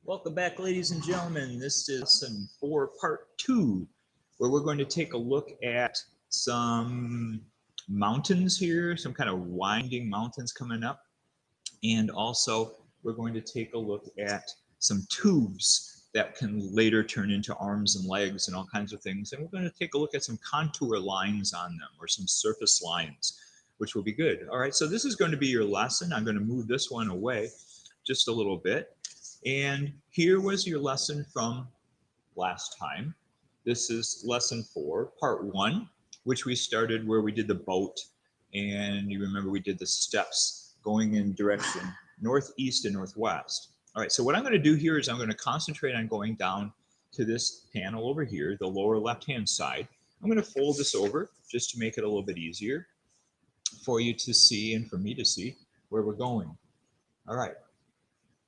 Welcome back, ladies and gentlemen. This is lesson 4, part 2, where we're going to take a look at some mountains here, some kind of winding mountains coming up. And also, we're going to take a look at some tubes that can later turn into arms and legs and all kinds of things. And we're going to take a look at some contour lines on them, or some surface lines, which will be good. All right, so this is going to be your lesson. I'm going to move this one away just a little bit. And here was your lesson from last time. This is lesson 4, part 1, which we started where we did the boat. And you remember we did the steps going in direction northeast and northwest. All right, so what I'm going to do here is I'm going to concentrate on going down to this panel over here, the lower left-hand side. I'm going to fold this over just to make it a little bit easier for you to see and for me to see where we're going. All right.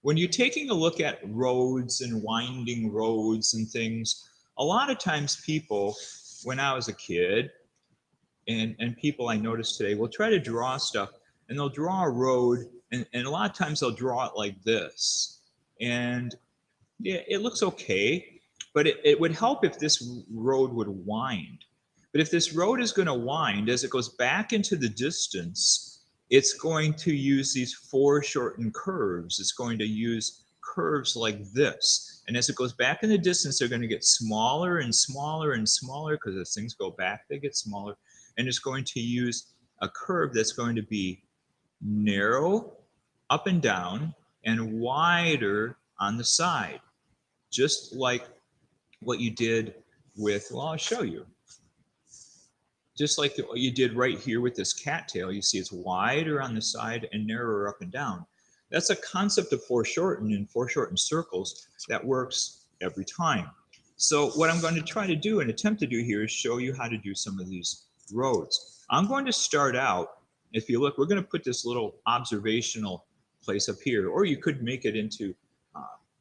When you're taking a look at roads and winding roads and things, a lot of times people, when I was a kid, and people I notice today, will try to draw stuff, and they'll draw a road, and a lot of times they'll draw it like this. And yeah, it looks okay, but it would help if this road would wind. But if this road is going to wind, as it goes back into the distance, it's going to use these foreshortened curves. It's going to use curves like this. And as it goes back in the distance, they're going to get smaller and smaller and smaller, because as things go back, they get smaller. And it's going to use a curve that's going to be narrow up and down and wider on the side, just like what you did with, well, I'll show you. Just like what you did right here with this cattail, you see it's wider on the side and narrower up and down. That's a concept of foreshortened and foreshortened circles that works every time. So what I'm going to try to do and attempt to do here is show you how to do some of these roads. I'm going to start out, if you look, we're going to put this little observational place up here, or you could make it into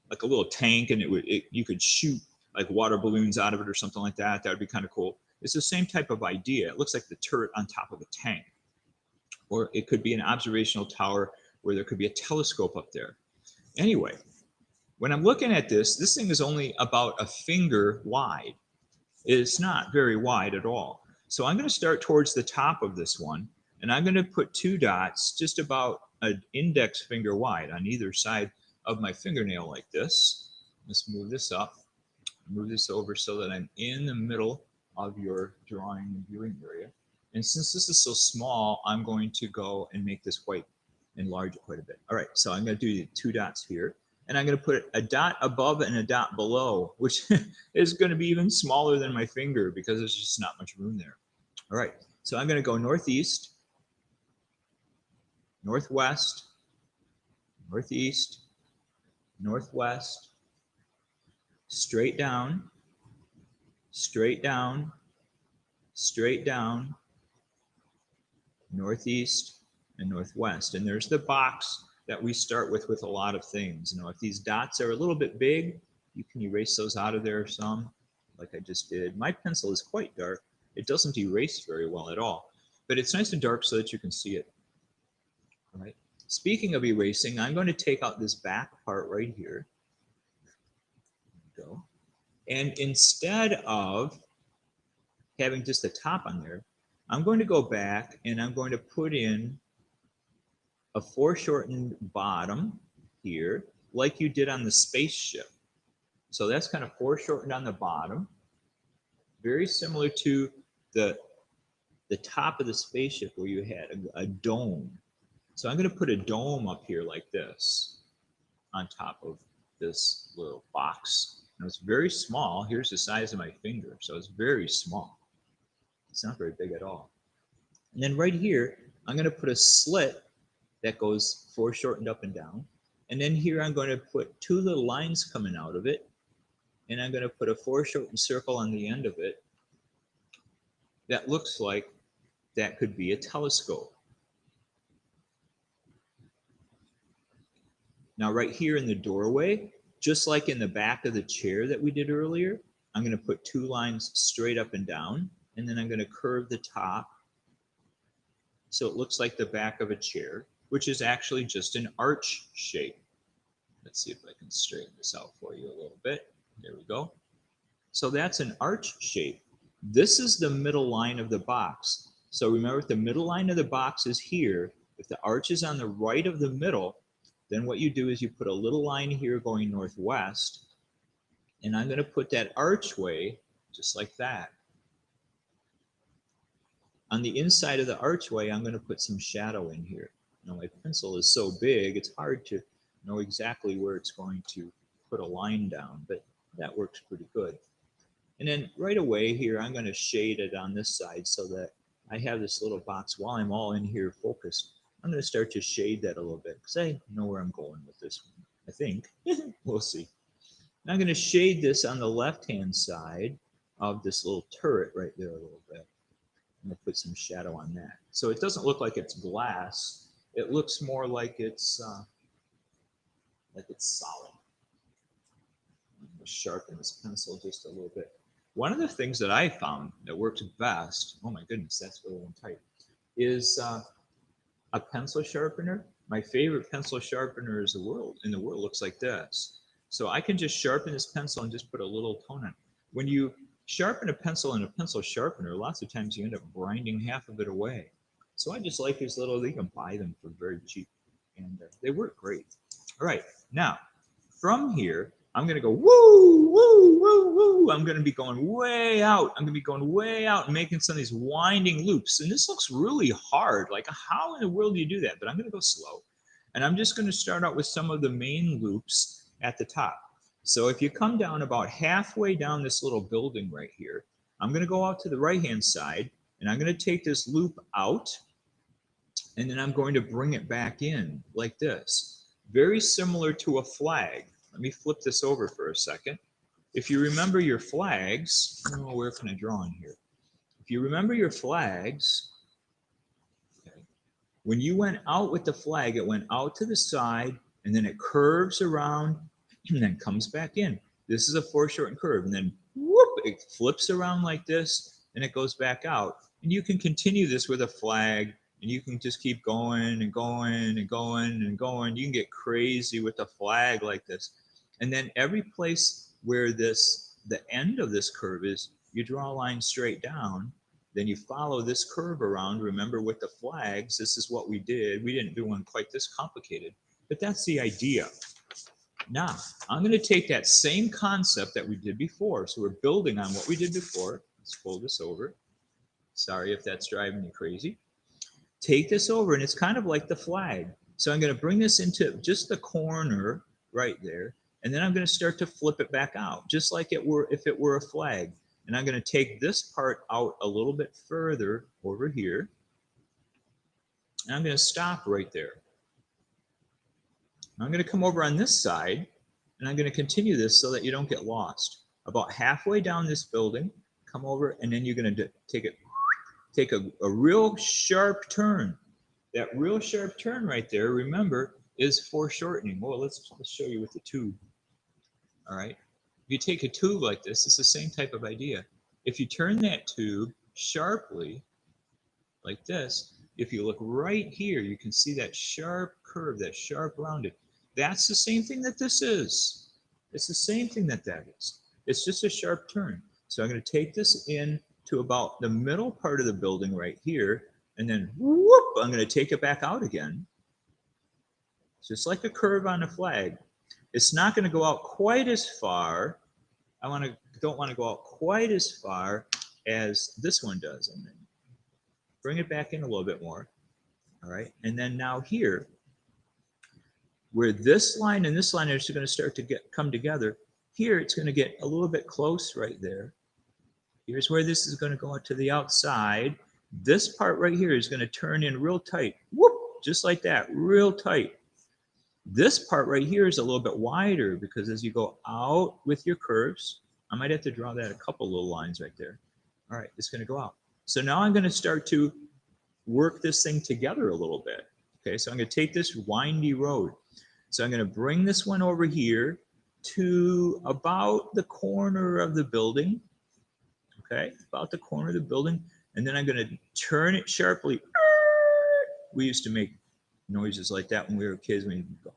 like a little tank, and you could shoot like water balloons out of it or something like that. That would be kind of cool. It's the same type of idea. It looks like the turret on top of a tank. Or it could be an observational tower where there could be a telescope up there. Anyway, when I'm looking at this thing is only about a finger wide. It's not very wide at all. So I'm going to start towards the top of this one, and I'm going to put 2 dots just about an index finger wide on either side of my fingernail like this. Let's move this up, move this over so that I'm in the middle of your drawing and viewing area. And since this is so small, I'm going to go and make this white, enlarge it quite a bit. All right, so I'm going to do 2 dots here, and I'm going to put a dot above and a dot below, which is going to be even smaller than my finger because there's just not much room there. All right, so I'm going to go northeast, northwest, northeast, northwest, straight down, straight down, straight down, northeast and northwest. And there's the box that we start with a lot of things. You know, if these dots are a little bit big, you can erase those out of there some, like I just did. My pencil is quite dark. It doesn't erase very well at all, but it's nice and dark so that you can see it. All right. Speaking of erasing, I'm going to take out this back part right here. There we go. And instead of having just the top on there, I'm going to go back and I'm going to put in a foreshortened bottom here, like you did on the spaceship. So that's kind of foreshortened on the bottom, very similar to the top of the spaceship where you had a dome. So I'm going to put a dome up here like this on top of this little box. Now it's very small. Here's the size of my finger, so it's very small. It's not very big at all. And then right here, I'm going to put a slit that goes foreshortened up and down. And then here I'm going to put 2 little lines coming out of it. And I'm going to put a foreshortened circle on the end of it that looks like that could be a telescope. Now right here in the doorway, just like in the back of the chair that we did earlier, I'm going to put 2 lines straight up and down, and then I'm going to curve the top so it looks like the back of a chair, which is actually just an arch shape. Let's see if I can straighten this out for you a little bit. There we go. So that's an arch shape. This is the middle line of the box. So remember, if the middle line of the box is here, if the arch is on the right of the middle, then what you do is you put a little line here going northwest, and I'm going to put that archway just like that. On the inside of the archway, I'm going to put some shadow in here. Now my pencil is so big, it's hard to know exactly where it's going to put a line down, but that works pretty good. And then right away here, I'm going to shade it on this side so that I have this little box while I'm all in here focused. I'm going to start to shade that a little bit because I know where I'm going with this one, I think. We'll see. And I'm going to shade this on the left-hand side of this little turret right there a little bit. I'm going to put some shadow on that. So it doesn't look like it's glass. It looks more like it's solid. I'm going to sharpen this pencil just a little bit. One of the things that I found that works best, oh my goodness, that's really tight, is a pencil sharpener. My favorite pencil sharpener in the world looks like this. So I can just sharpen this pencil and just put a little tone on it. When you sharpen a pencil in a pencil sharpener, lots of times you end up grinding half of it away. So I just like these little, you can buy them for very cheap, and they work great. All right, now from here, I'm going to go woo, woo, woo, woo. I'm going to be going way out. I'm going to be going way out and making some of these winding loops. And this looks really hard. Like, how in the world do you do that? But I'm going to go slow. And I'm just going to start out with some of the main loops at the top. So if you come down about halfway down this little building right here, I'm going to go out to the right-hand side, and I'm going to take this loop out, and then I'm going to bring it back in like this. Very similar to a flag. Let me flip this over for a second. If you remember your flags, oh, where can I draw in here? If you remember your flags, okay, when you went out with the flag, it went out to the side, and then it curves around, and then comes back in. This is a foreshortened curve, and then whoop, it flips around like this, and it goes back out. And you can continue this with a flag, and you can just keep going and going and going and going. You can get crazy with a flag like this. And then every place where the end of this curve is, you draw a line straight down. Then you follow this curve around. Remember, with the flags, this is what we did. We didn't do one quite this complicated, but that's the idea. Now, I'm going to take that same concept that we did before. So we're building on what we did before. Let's fold this over. Sorry if that's driving you crazy. Take this over, and it's kind of like the flag. So I'm going to bring this into just the corner right there. And then I'm going to start to flip it back out, just like if it were a flag. And I'm going to take this part out a little bit further over here. And I'm going to stop right there. I'm going to come over on this side, and I'm going to continue this so that you don't get lost. About halfway down this building, come over, and then you're going to take a real sharp turn. That real sharp turn right there, remember, is foreshortening. Well, let's show you with the tube. All right. If you take a tube like this, it's the same type of idea. If you turn that tube sharply, like this, if you look right here, you can see that sharp curve, that sharp rounded. That's the same thing that this is. It's the same thing that is. It's just a sharp turn. So I'm going to take this in to about the middle part of the building right here, and then whoop, I'm going to take it back out again. Just like a curve on a flag. It's not going to go out quite as far. Don't want to go out quite as far as this one does. And then bring it back in a little bit more. All right. And then now here, where this line and this line are just going to start to come together, here it's going to get a little bit close right there. Here's where this is going to go out to the outside. This part right here is going to turn in real tight. Whoop, just like that, real tight. This part right here is a little bit wider because as you go out with your curves, I might have to draw that a couple little lines right there. All right, it's going to go out. So now I'm going to start to work this thing together a little bit. Okay, so I'm going to take this windy road. So I'm going to bring this one over here to about the corner of the building. Okay, about the corner of the building. And then I'm going to turn it sharply. We used to make noises like that when we were kids. When you go,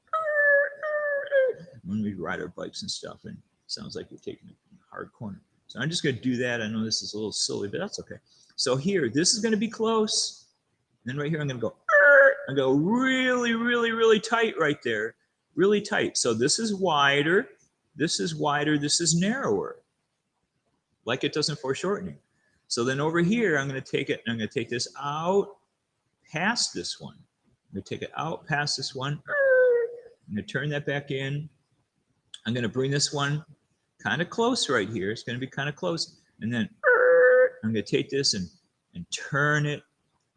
ride our bikes and stuff, and it sounds like you're taking a hard corner. So I'm just going to do that. I know this is a little silly, but that's okay. So here, this is going to be close. And then right here, I'm going to go, I go really, really, really tight right there. Really tight. So this is wider. This is wider. This is narrower. Like it does in foreshortening. So then over here, I'm going to take it, and I'm going to take this out past this one. I'm going to take it out past this one. I'm going to turn that back in. I'm going to bring this one kind of close right here. It's going to be kind of close. And then I'm going to take this and turn it.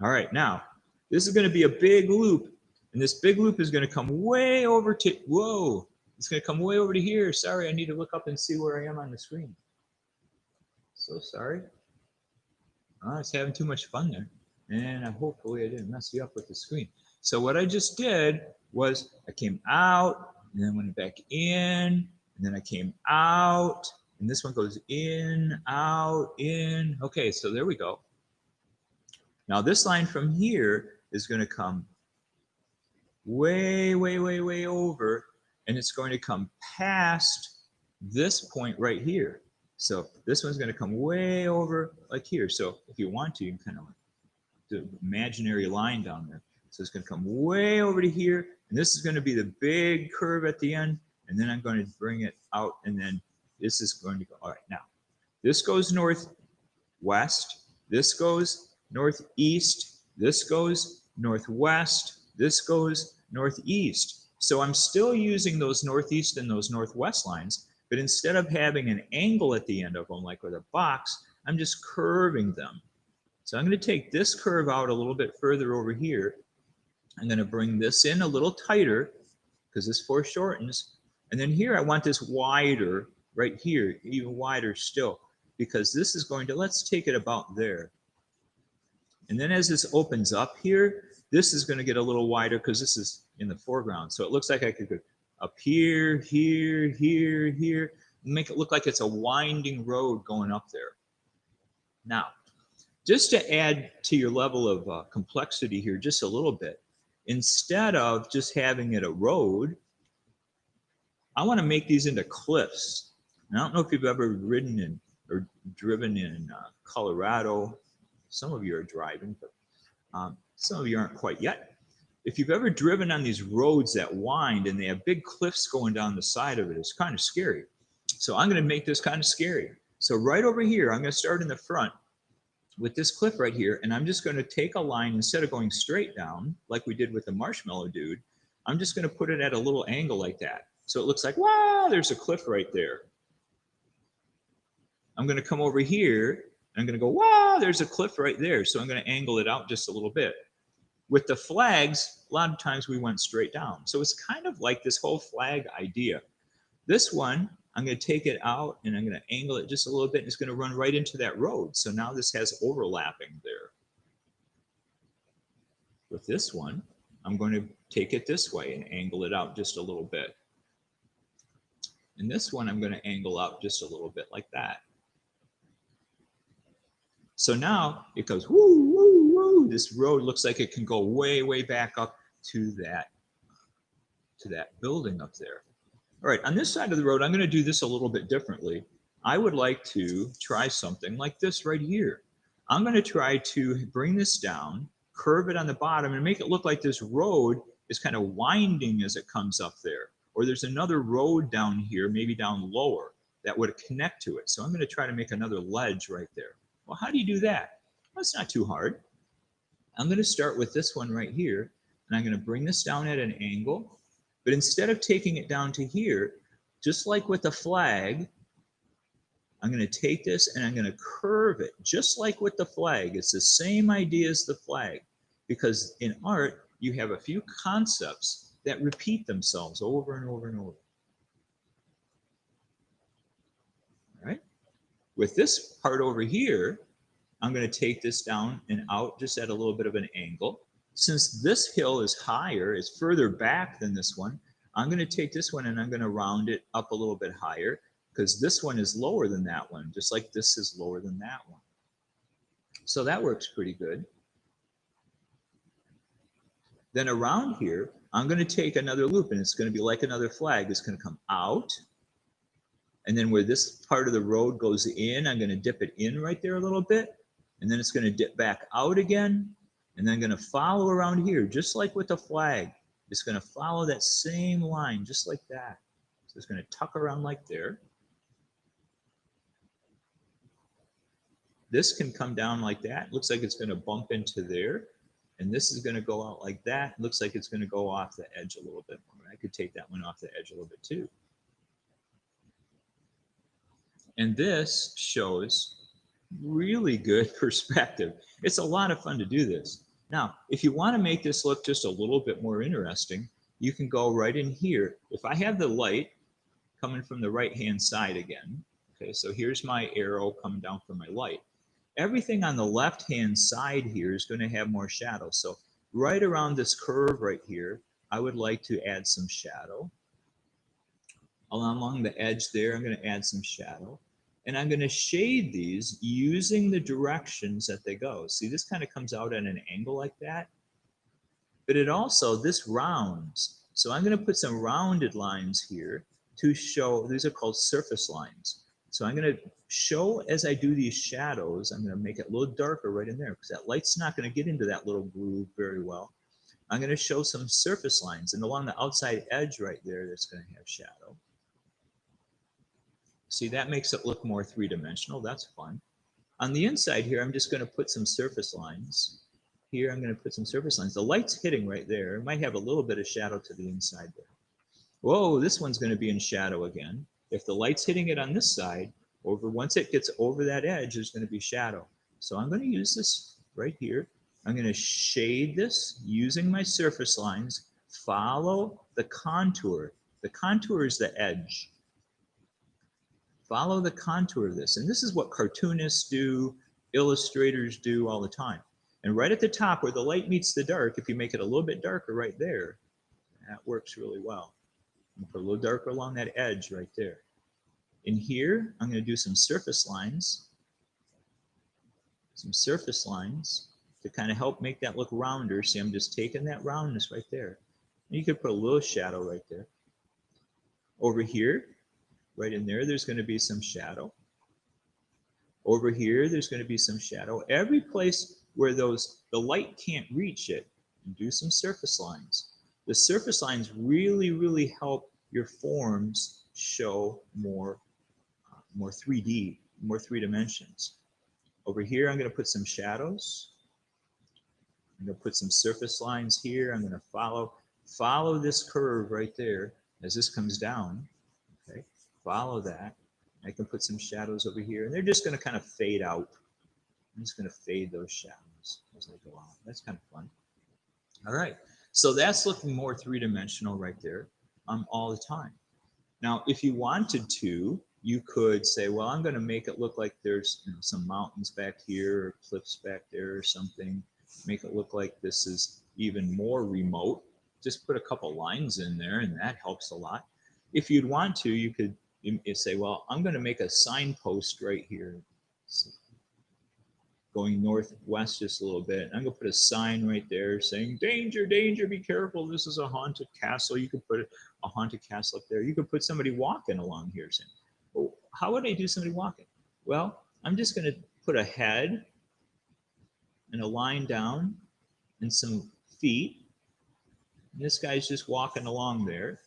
All right, now, this is going to be a big loop. And this big loop is going to come way over to, whoa, it's going to come way over to here. Sorry, I need to look up and see where I am on the screen. So sorry. I was having too much fun there. And hopefully I didn't mess you up with the screen. So what I just did was I came out, and then went back in, and then I came out, and this one goes in, out, in. Okay, so there we go. Now this line from here is going to come way, way, way, way over, and it's going to come past this point right here. So this one's going to come way over like here. So if you want to, you can kind of do an imaginary line down there. So it's going to come way over to here, and this is going to be the big curve at the end, and then I'm going to bring it out, and then this is going to go. All right, now this goes northwest, this goes northeast, this goes northwest, this goes northeast. So I'm still using those northeast and those northwest lines, but instead of having an angle at the end of them, like with a box, I'm just curving them. So I'm going to take this curve out a little bit further over here. I'm going to bring this in a little tighter because this foreshortens. And then here I want this wider right here, even wider still, because this is going to, let's take it about there. And then as this opens up here, this is going to get a little wider because this is in the foreground. So it looks like I could go up here, here, here, here, and make it look like it's a winding road going up there. Now, just to add to your level of complexity here just a little bit, instead of just having it a road, I want to make these into cliffs. And I don't know if you've ever ridden in or driven in Colorado. Some of you are driving, but some of you aren't quite yet. If you've ever driven on these roads that wind and they have big cliffs going down the side of it, it's kind of scary. So I'm going to make this kind of scary. So right over here, I'm going to start in the front with this cliff right here, and I'm just going to take a line, instead of going straight down like we did with the marshmallow dude, I'm just going to put it at a little angle like that. So it looks like, wow, there's a cliff right there. I'm going to come over here, and I'm going to go, wow, there's a cliff right there. So I'm going to angle it out just a little bit. With the flags, a lot of times we went straight down. So it's kind of like this whole flag idea. This one, I'm going to take it out and I'm going to angle it just a little bit, and it's going to run right into that road. So now this has overlapping there. With this one, I'm going to take it this way and angle it out just a little bit. And this one, I'm going to angle out just a little bit like that. So now it goes woo, woo, woo. This road looks like it can go way, way back up to that building up there. All right, on this side of the road, I'm going to do this a little bit differently. I would like to try something like this right here. I'm going to try to bring this down, curve it on the bottom, and make it look like this road is kind of winding as it comes up there. Or there's another road down here, maybe down lower, that would connect to it. So I'm going to try to make another ledge right there. Well, how do you do that? Well, it's not too hard. I'm going to start with this one right here, and I'm going to bring this down at an angle. But instead of taking it down to here, just like with the flag, I'm going to take this and I'm going to curve it, just like with the flag. It's the same idea as the flag, because in art, you have a few concepts that repeat themselves over and over and over. All right? With this part over here, I'm going to take this down and out just at a little bit of an angle. Since this hill is higher, it's further back than this one, I'm going to take this one and I'm going to round it up a little bit higher, because this one is lower than that one, just like this is lower than that one. So that works pretty good. Then around here, I'm going to take another loop, and it's going to be like another flag. It's going to come out. And then where this part of the road goes in, I'm going to dip it in right there a little bit. And then it's going to dip back out again. And then I'm going to follow around here, just like with the flag. It's going to follow that same line, just like that. So it's going to tuck around like there. This can come down like that. Looks like it's going to bump into there. And this is going to go out like that. Looks like it's going to go off the edge a little bit more. I could take that one off the edge a little bit too. And this shows really good perspective. It's a lot of fun to do this. Now, if you want to make this look just a little bit more interesting, you can go right in here. If I have the light coming from the right-hand side again, okay, so here's my arrow coming down from my light. Everything on the left-hand side here is going to have more shadow. So right around this curve right here, I would like to add some shadow. Along the edge there, I'm going to add some shadow. And I'm going to shade these using the directions that they go. See, this kind of comes out at an angle like that. But it also, this rounds. So I'm going to put some rounded lines here to show, these are called surface lines. So I'm going to show as I do these shadows, I'm going to make it a little darker right in there because that light's not going to get into that little groove very well. I'm going to show some surface lines. And along the outside edge right there, that's going to have shadow. See, that makes it look more three-dimensional. That's fun. On the inside here, I'm just going to put some surface lines. Here, I'm going to put some surface lines. The light's hitting right there. It might have a little bit of shadow to the inside there. Whoa, this one's going to be in shadow again. If the light's hitting it on this side, once it gets over that edge, there's going to be shadow. So I'm going to use this right here. I'm going to shade this using my surface lines. Follow the contour. The contour is the edge. Follow the contour of this. And this is what cartoonists do, illustrators do all the time. And right at the top where the light meets the dark, if you make it a little bit darker right there, that works really well. And put a little darker along that edge right there. In here, I'm going to do some surface lines. Some surface lines to kind of help make that look rounder. See, I'm just taking that roundness right there. And you could put a little shadow right there. Over here, right in there, there's going to be some shadow. Over here, there's going to be some shadow. Every place where the light can't reach it, do some surface lines. The surface lines really, really help your forms show more 3D, more 3 dimensions. Over here, I'm going to put some shadows. I'm going to put some surface lines here. I'm going to follow this curve right there as this comes down. Okay, follow that. I can put some shadows over here, and they're just going to kind of fade out. I'm just going to fade those shadows as I go out. That's kind of fun. All right, so that's looking more three-dimensional right there all the time. Now, if you wanted to, you could say, well, I'm going to make it look like there's some mountains back here or cliffs back there or something. Make it look like this is even more remote. Just put a couple lines in there, and that helps a lot. If you'd want to, you could say, well, I'm going to make a signpost right here, going northwest just a little bit. I'm going to put a sign right there saying, danger, danger, be careful. This is a haunted castle. You could put a haunted castle up there. You could put somebody walking along here saying, well, how would I do somebody walking? Well, I'm just going to put a head and a line down and some feet. And this guy's just walking along there.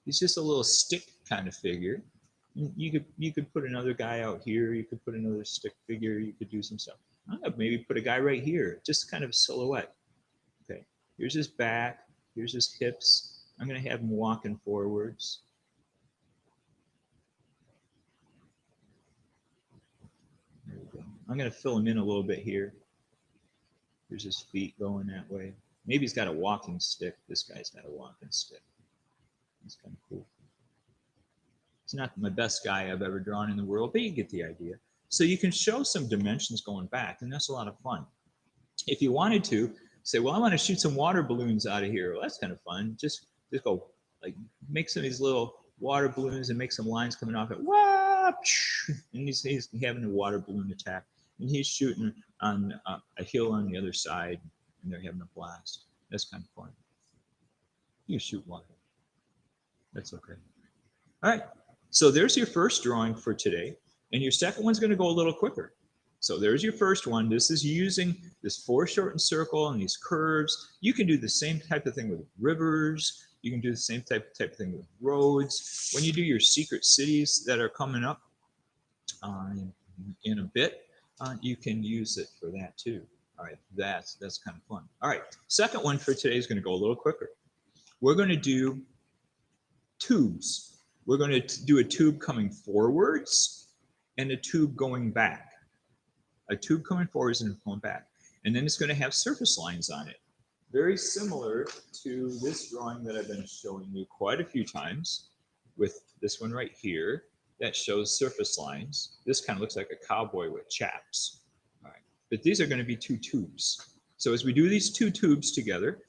He's just a little stick kind of figure. You could put another guy out here. You could put another stick figure. You could do some stuff. I'm gonna maybe put a guy right here, just kind of a silhouette. Okay, here's his back. Here's his hips. I'm gonna have him walking forwards. There we go. I'm gonna fill him in a little bit here. Here's his feet going that way. Maybe he's got a walking stick. This guy's got a walking stick. That's kind of cool. It's not my best guy I've ever drawn in the world, but you get the idea. So you can show some dimensions going back, and that's a lot of fun. If you wanted to say, well, I want to shoot some water balloons out of here. Well, that's kind of fun. Just go, like, make some of these little water balloons and make some lines coming off it. And he's having a water balloon attack. And he's shooting on a hill on the other side, and they're having a blast. That's kind of fun. You shoot one. That's okay. All right. So there's your first drawing for today. And your second one's going to go a little quicker. So there's your first one. This is using this foreshortened circle and these curves. You can do the same type of thing with rivers. You can do the same type of thing with roads. When you do your secret cities that are coming up in a bit, you can use it for that too. All right, that's kind of fun. All right, second one for today is going to go a little quicker. We're going to do tubes. We're going to do a tube coming forwards and a tube going back. A tube coming forwards and going back. And then it's going to have surface lines on it. Very similar to this drawing that I've been showing you quite a few times with this one right here that shows surface lines. This kind of looks like a cowboy with chaps. All right. But these are going to be two tubes. So as we do these two tubes together,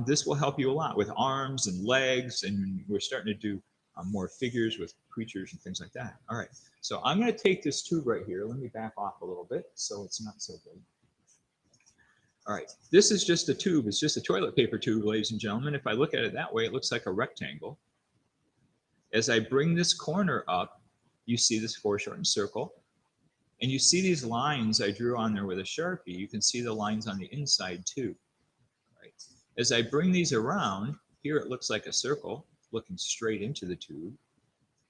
this will help you a lot with arms and legs, and we're starting to do more figures with creatures and things like that. All right, so I'm going to take this tube right here. Let me back off a little bit so it's not so big. All right, this is just a tube. It's just a toilet paper tube, ladies and gentlemen. If I look at it that way, it looks like a rectangle. As I bring this corner up, you see this foreshortened circle. And you see these lines I drew on there with a Sharpie. You can see the lines on the inside too. Right. As I bring these around, here it looks like a circle looking straight into the tube.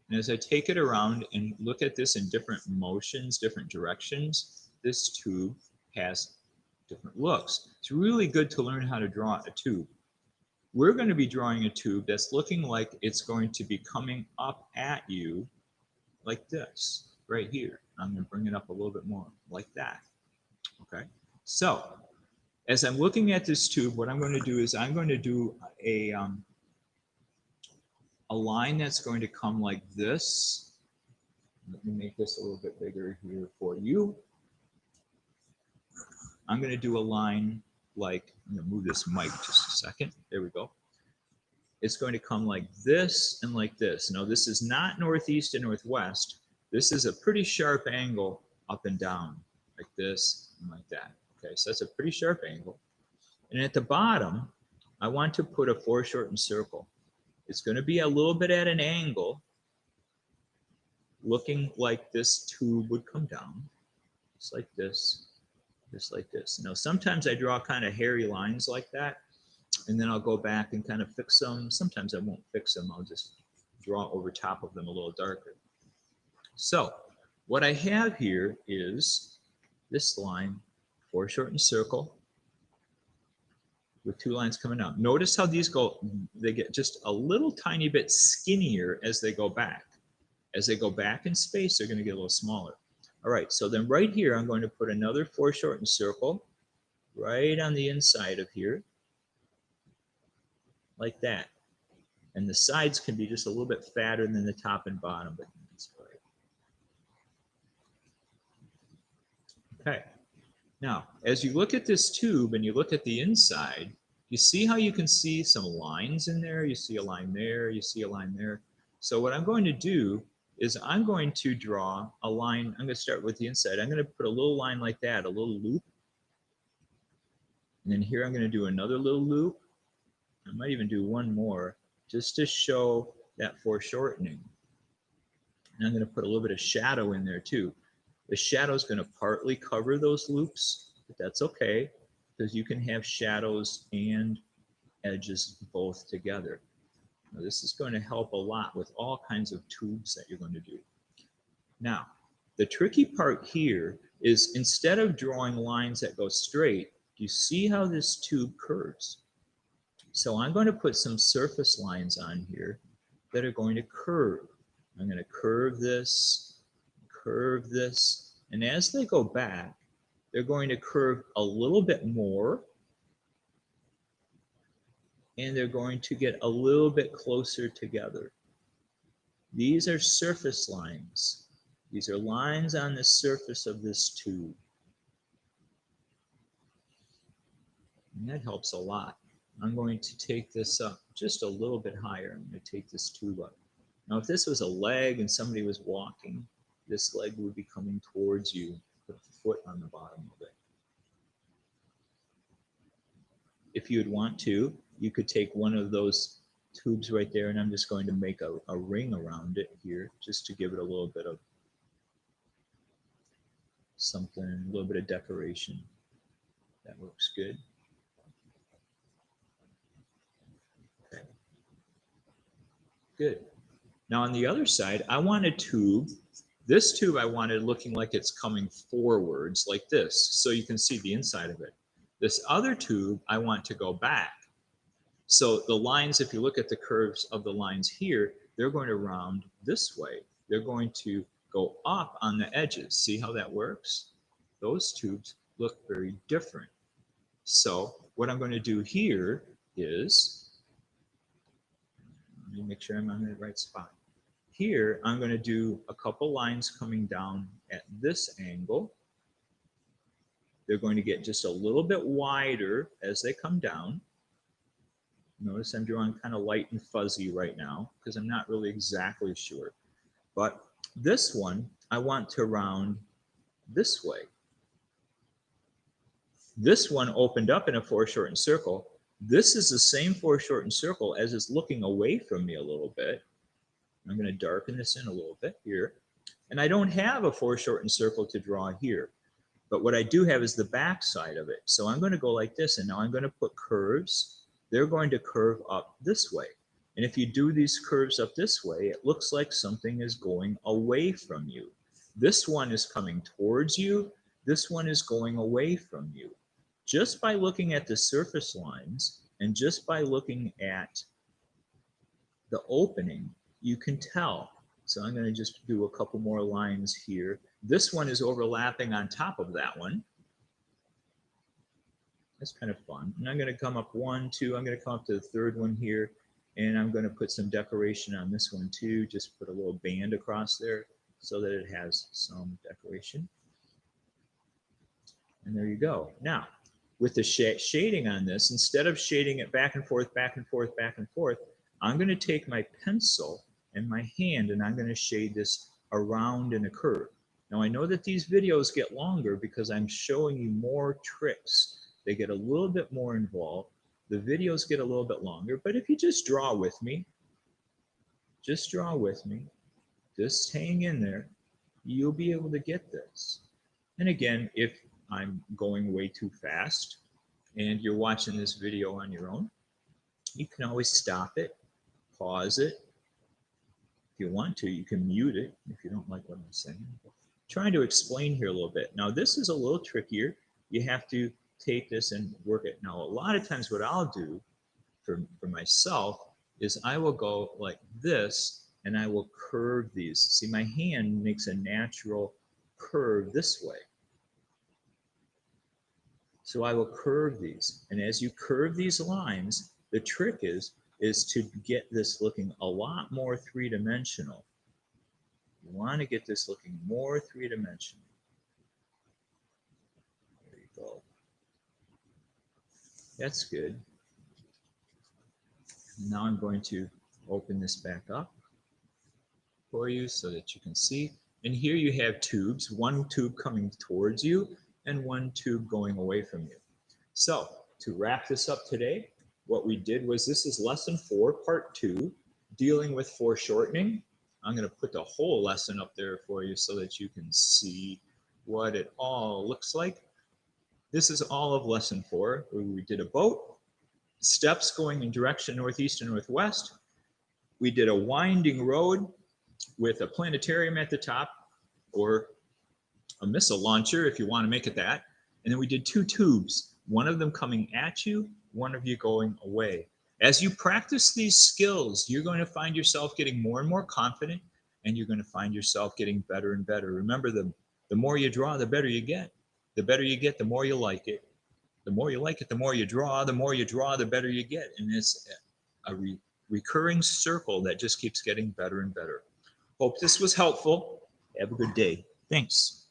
And as I take it around and look at this in different motions, different directions, this tube has different looks. It's really good to learn how to draw a tube. We're going to be drawing a tube that's looking like it's going to be coming up at you like this, right here. I'm going to bring it up a little bit more, like that. Okay, so as I'm looking at this tube, what I'm going to do is I'm going to do a line that's going to come like this. Let me make this a little bit bigger here for you. I'm going to do a line like, I'm going to move this mic just a second. There we go. It's going to come like this and like this. Now, this is not northeast and northwest. This is a pretty sharp angle up and down, like this and like that. Okay, so that's a pretty sharp angle. And at the bottom, I want to put a foreshortened circle. It's going to be a little bit at an angle, looking like this tube would come down, just like this, just like this. Now, sometimes I draw kind of hairy lines like that, and then I'll go back and kind of fix them. Sometimes I won't fix them. I'll just draw over top of them a little darker. So what I have here is this line, foreshortened circle, with two lines coming out. Notice how these go, they get just a little tiny bit skinnier as they go back. As they go back in space, they're going to get a little smaller. All right, so then right here, I'm going to put another foreshortened circle right on the inside of here, like that. And the sides can be just a little bit fatter than the top and bottom, but that's right. Okay. Now, as you look at this tube and you look at the inside, you see how you can see some lines in there? You see a line there, you see a line there. So what I'm going to do is I'm going to draw a line. I'm going to start with the inside. I'm going to put a little line like that, a little loop. And then here I'm going to do another little loop. I might even do one more just to show that foreshortening. And I'm going to put a little bit of shadow in there too. The shadow is going to partly cover those loops, but that's okay because you can have shadows and edges both together. Now, this is going to help a lot with all kinds of tubes that you're going to do. Now, the tricky part here is instead of drawing lines that go straight, you see how this tube curves. So I'm going to put some surface lines on here that are going to curve. I'm going to curve this, and as they go back, they're going to curve a little bit more, and they're going to get a little bit closer together. These are surface lines. These are lines on the surface of this tube. And that helps a lot. I'm going to take this up just a little bit higher. I'm going to take this tube up. Now, if this was a leg and somebody was walking, this leg would be coming towards you. Put a foot on the bottom of it. If you would want to, you could take one of those tubes right there, and I'm just going to make a ring around it here just to give it a little bit of something, a little bit of decoration. That looks good. Okay. Good. Now on the other side, I want a tube. This tube I wanted looking like it's coming forwards like this, so you can see the inside of it. This other tube I want to go back. So the lines, if you look at the curves of the lines here, they're going to round this way. They're going to go up on the edges. See how that works? Those tubes look very different. So what I'm going to do here is, let me make sure I'm on the right spot. Here, I'm going to do a couple lines coming down at this angle. They're going to get just a little bit wider as they come down. Notice I'm drawing kind of light and fuzzy right now because I'm not really exactly sure. But this one, I want to round this way. This one opened up in a foreshortened circle. This is the same foreshortened circle as it's looking away from me a little bit. I'm going to darken this in a little bit here. And I don't have a foreshortened circle to draw here. But what I do have is the back side of it. So I'm going to go like this, and now I'm going to put curves. They're going to curve up this way. And if you do these curves up this way, it looks like something is going away from you. This one is coming towards you. This one is going away from you. Just by looking at the surface lines and just by looking at the opening, you can tell. So I'm going to just do a couple more lines here. This one is overlapping on top of that one. That's kind of fun. And I'm going to come up 1, 2. I'm going to come up to the third one here. And I'm going to put some decoration on this one too. Just put a little band across there so that it has some decoration. And there you go. Now, with the shading on this, instead of shading it back and forth, back and forth, back and forth, I'm going to take my pencil and my hand and I'm going to shade this around in a curve. Now I know that these videos get longer because I'm showing you more tricks. They get a little bit more involved. The videos get a little bit longer, but if you just draw with me, just hang in there, you'll be able to get this. And again, if I'm going way too fast and you're watching this video on your own, you can always stop it, pause it. If you want to, you can mute it if you don't like what I'm saying. Trying to explain here a little bit. Now this is a little trickier. You have to take this and work it. Now a lot of times what I'll do for myself is I will go like this and I will curve these. See, my hand makes a natural curve this way. So I will curve these. And as you curve these lines, the trick is to get this looking a lot more three-dimensional. You want to get this looking more three-dimensional. There you go. That's good. Now I'm going to open this back up for you so that you can see. And here you have tubes, one tube coming towards you and one tube going away from you. So to wrap this up today, what we did was, this is lesson 4, part 2, dealing with foreshortening. I'm going to put the whole lesson up there for you so that you can see what it all looks like. This is all of lesson 4, where we did a boat, steps going in direction northeast and northwest. We did a winding road with a planetarium at the top, or a missile launcher if you want to make it that. And then we did 2 tubes, one of them coming at you, one of you going away. As you practice these skills, you're going to find yourself getting more and more confident, and you're going to find yourself getting better and better. Remember, the more you draw, the better you get. The better you get, the more you like it. The more you like it, the more you draw. The more you draw, the better you get. And it's a recurring circle that just keeps getting better and better. Hope this was helpful. Have a good day. Thanks.